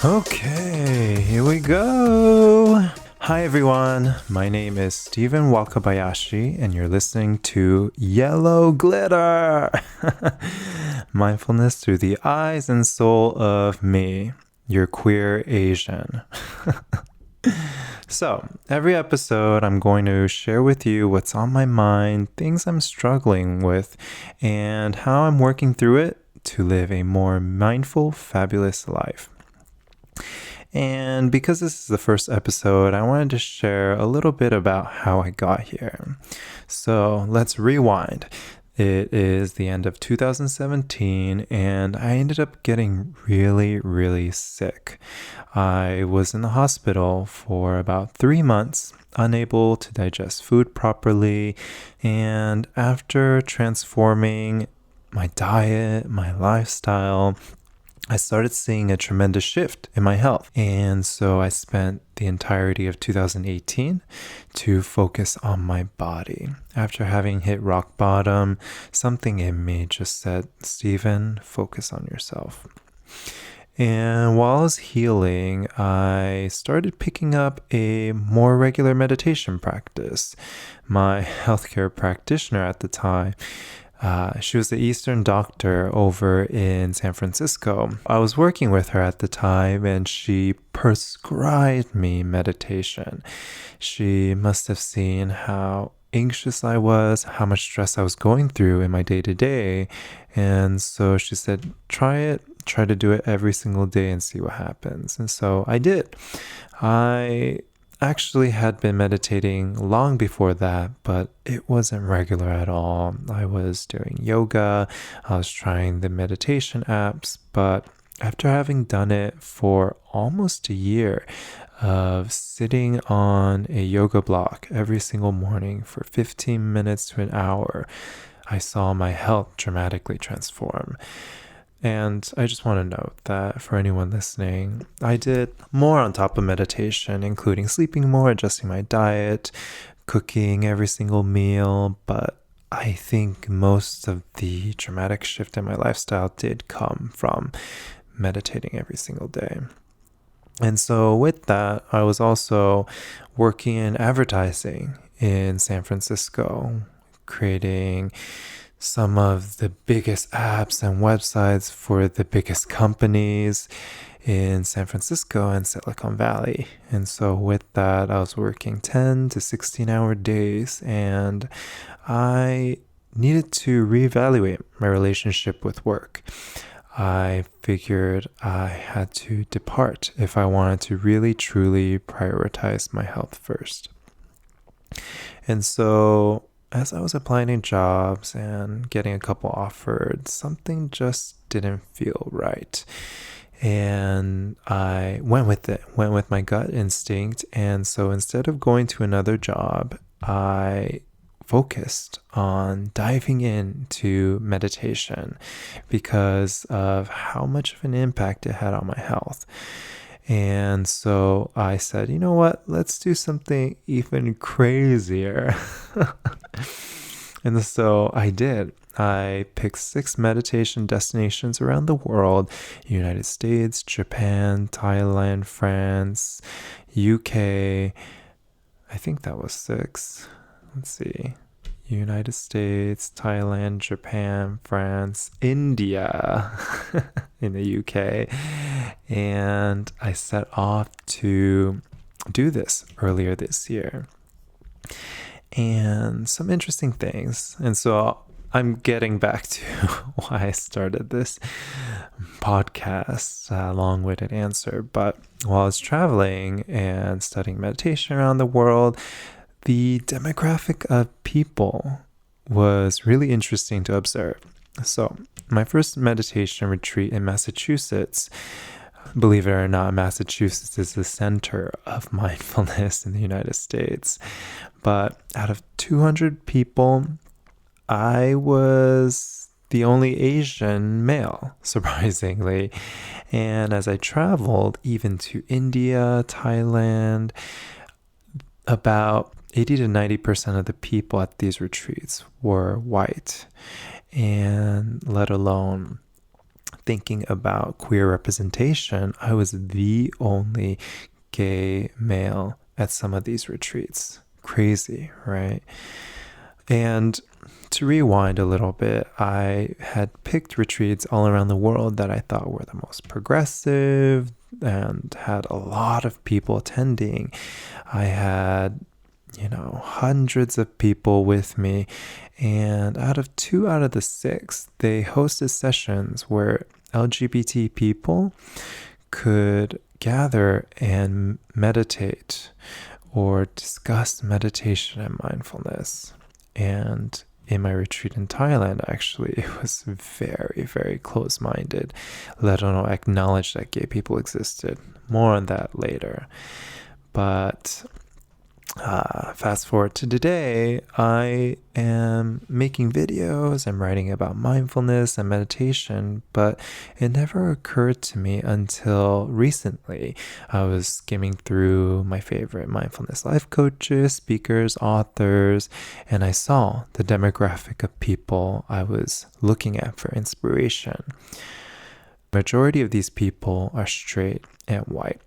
Okay, here we go. Hi everyone, my name is Stephen Wakabayashi and you're listening to Yellow Glitter. Mindfulness through the eyes and soul of me, your queer Asian. So, every episode I'm going to share with you what's on my mind, things I'm struggling with, and how I'm working through it to live a more mindful, fabulous life. And because this is the first episode, I wanted to share a little bit about how I got here. So let's rewind. It is the end of 2017, and I ended up getting really, really sick. I was in the hospital for about 3 months, unable to digest food properly, and after transforming my diet, my lifestyle, I started seeing a tremendous shift in my health. And so I spent the entirety of 2018 to focus on my body. After having hit rock bottom, something in me just said, Stephen, focus on yourself. And while I was healing, I started picking up a more regular meditation practice. My healthcare practitioner at the time, she was the Eastern doctor over in San Francisco. I was working with her at the time and she prescribed me meditation. She must have seen how anxious I was, how much stress I was going through in my day-to-day. And so she said, try it. Try to do it every single day and see what happens. And so I did. I actually had been meditating long before that, but it wasn't regular at all. I was doing yoga, I was trying the meditation apps, but after having done it for almost a year of sitting on a yoga block every single morning for 15 minutes to an hour, I saw my health dramatically transform. And I just want to note that for anyone listening, I did more on top of meditation, including sleeping more, adjusting my diet, cooking every single meal. But I think most of the dramatic shift in my lifestyle did come from meditating every single day. And so with that, I was also working in advertising in San Francisco, creating some of the biggest apps and websites for the biggest companies in San Francisco and Silicon Valley. And so with that, I was working 10 to 16-hour days, and I needed to reevaluate my relationship with work. I figured I had to depart if I wanted to really, truly prioritize my health first. And so as I was applying to jobs and getting a couple offered, something just didn't feel right. And I went with my gut instinct. And so instead of going to another job, I focused on diving into meditation because of how much of an impact it had on my health. And so I said, you know what, let's do something even crazier. And so I did. I picked 6 meditation destinations around the world: United States, Japan, Thailand, France, UK. I think that was 6. Let's see. United States, Thailand, Japan, France, India, in the UK. And I set off to do this earlier this year. And some interesting things. And so I'm getting back to why I started this podcast, long-winded answer. But while I was traveling and studying meditation around the world, the demographic of people was really interesting to observe. So my first meditation retreat in Massachusetts, believe it or not, Massachusetts is the center of mindfulness in the United States. But out of 200 people, I was the only Asian male, surprisingly. And as I traveled even to India, Thailand, about 80 to 90% of the people at these retreats were white, and let alone thinking about queer representation, I was the only gay male at some of these retreats. Crazy, right? And to rewind a little bit, I had picked retreats all around the world that I thought were the most progressive and had a lot of people attending. I had, hundreds of people with me. And two out of the 6, they hosted sessions where LGBT people could gather and meditate or discuss meditation and mindfulness. And in my retreat in Thailand, actually, it was very, very close-minded, let alone acknowledge that gay people existed. More on that later. But fast forward to today, I am making videos, I'm writing about mindfulness and meditation, but it never occurred to me until recently. I was skimming through my favorite mindfulness life coaches, speakers, authors, and I saw the demographic of people I was looking at for inspiration. Majority of these people are straight and white.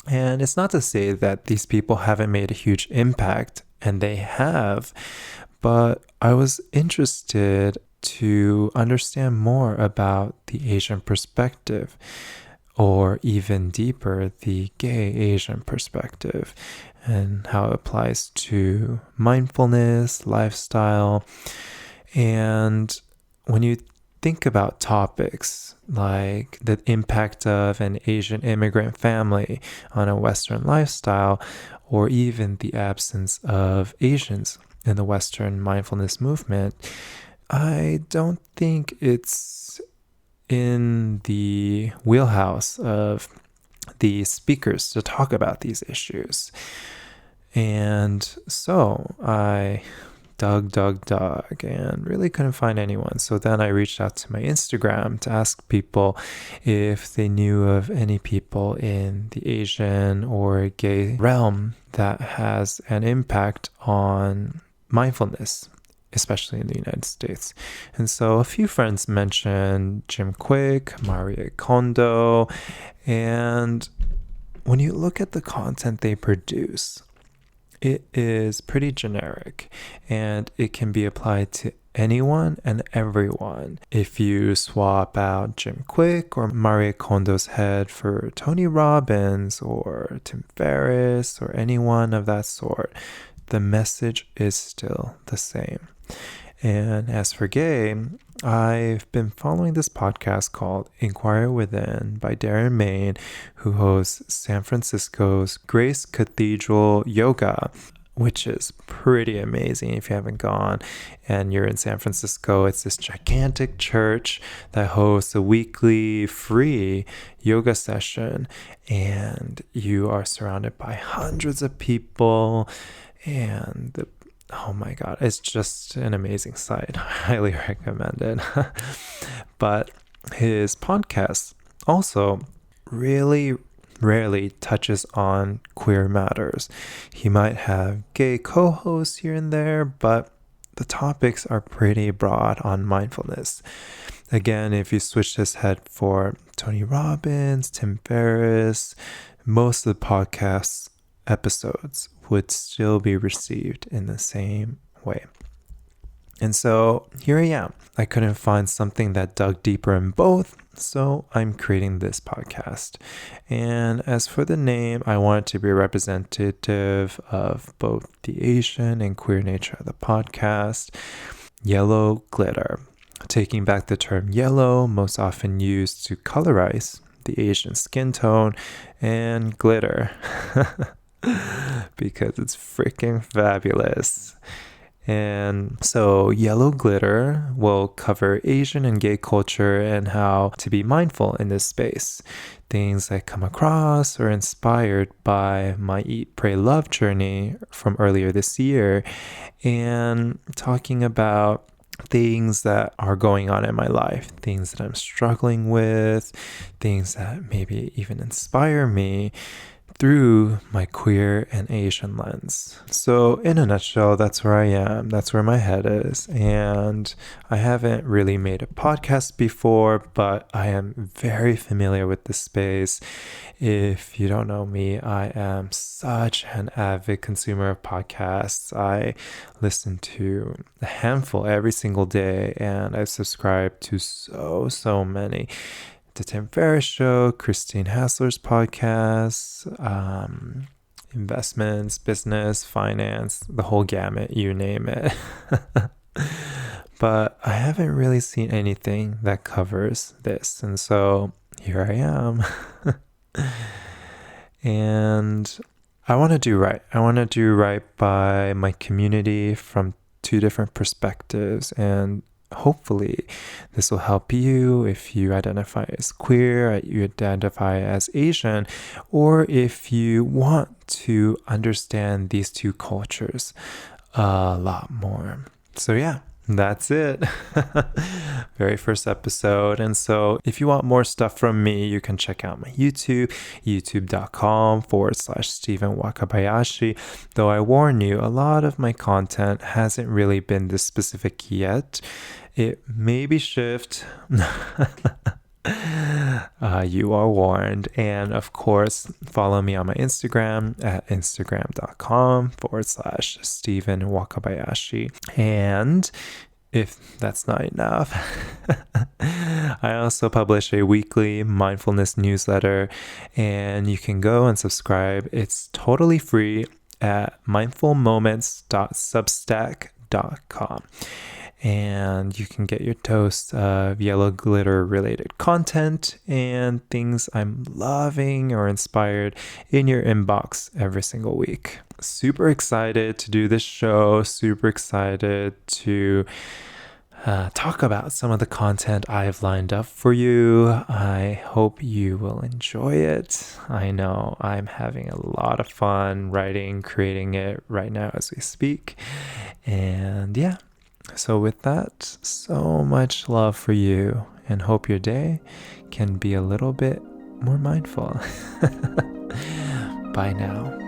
And it's not to say that these people haven't made a huge impact, and they have, but I was interested to understand more about the Asian perspective, or even deeper, the gay Asian perspective, and how it applies to mindfulness, lifestyle. And when you think about topics like the impact of an Asian immigrant family on a Western lifestyle, or even the absence of Asians in the Western mindfulness movement, I don't think it's in the wheelhouse of the speakers to talk about these issues. And so I dug, and really couldn't find anyone. So then I reached out to my Instagram to ask people if they knew of any people in the Asian or gay realm that has an impact on mindfulness, especially in the United States. And so a few friends mentioned Jim Kwik, Marie Kondo, and when you look at the content they produce, it is pretty generic, and it can be applied to anyone and everyone. If you swap out Jim Kwik or Marie Kondo's head for Tony Robbins or Tim Ferriss or anyone of that sort, the message is still the same. And as for gay, I've been following this podcast called Inquire Within by Darren Main, who hosts San Francisco's Grace Cathedral Yoga, which is pretty amazing if you haven't gone and you're in San Francisco. It's this gigantic church that hosts a weekly free yoga session, and you are surrounded by hundreds of people, and oh my God, it's just an amazing site. I highly recommend it. But his podcast also really rarely touches on queer matters. He might have gay co-hosts here and there, but the topics are pretty broad on mindfulness. Again, if you switch this head for Tony Robbins, Tim Ferriss, most of the podcast episodes would still be received in the same way. And so here I am. I couldn't find something that dug deeper in both, so I'm creating this podcast. And as for the name, I want it to be representative of both the Asian and queer nature of the podcast. Yellow glitter. Taking back the term yellow, most often used to colorize the Asian skin tone, and glitter. Because it's freaking fabulous. And so yellow glitter will cover Asian and gay culture and how to be mindful in this space. Things I come across or inspired by my Eat, Pray, Love journey from earlier this year, and talking about things that are going on in my life, things that I'm struggling with, things that maybe even inspire me, through my queer and Asian lens. So, in a nutshell, that's where I am. That's where my head is. And I haven't really made a podcast before, but I am very familiar with the space. If you don't know me, I am such an avid consumer of podcasts. I listen to a handful every single day, and I've subscribed to so many. The Tim Ferriss Show, Christine Hassler's podcast, investments, business, finance, the whole gamut, you name it. But I haven't really seen anything that covers this. And so here I am. And I want to do right. I want to do right by my community from two different perspectives, and hopefully this will help you if you identify as queer, you identify as Asian, or if you want to understand these two cultures a lot more. So yeah, that's it. Very first episode. And so if you want more stuff from me, you can check out my YouTube, youtube.com/Stephen Wakabayashi. Though I warn you, a lot of my content hasn't really been this specific yet. It maybe shift. You are warned. And of course, follow me on my Instagram at instagram.com/Stephen Wakabayashi. And if that's not enough, I also publish a weekly mindfulness newsletter, and you can go and subscribe. It's totally free at mindfulmoments.substack.com. And you can get your dose of yellow glitter related content and things I'm loving or inspired in your inbox every single week. Super excited to do this show. Super excited to talk about some of the content I've lined up for you. I hope you will enjoy it. I know I'm having a lot of fun writing, creating it right now as we speak. And yeah. So with that, so much love for you, and hope your day can be a little bit more mindful. Bye now.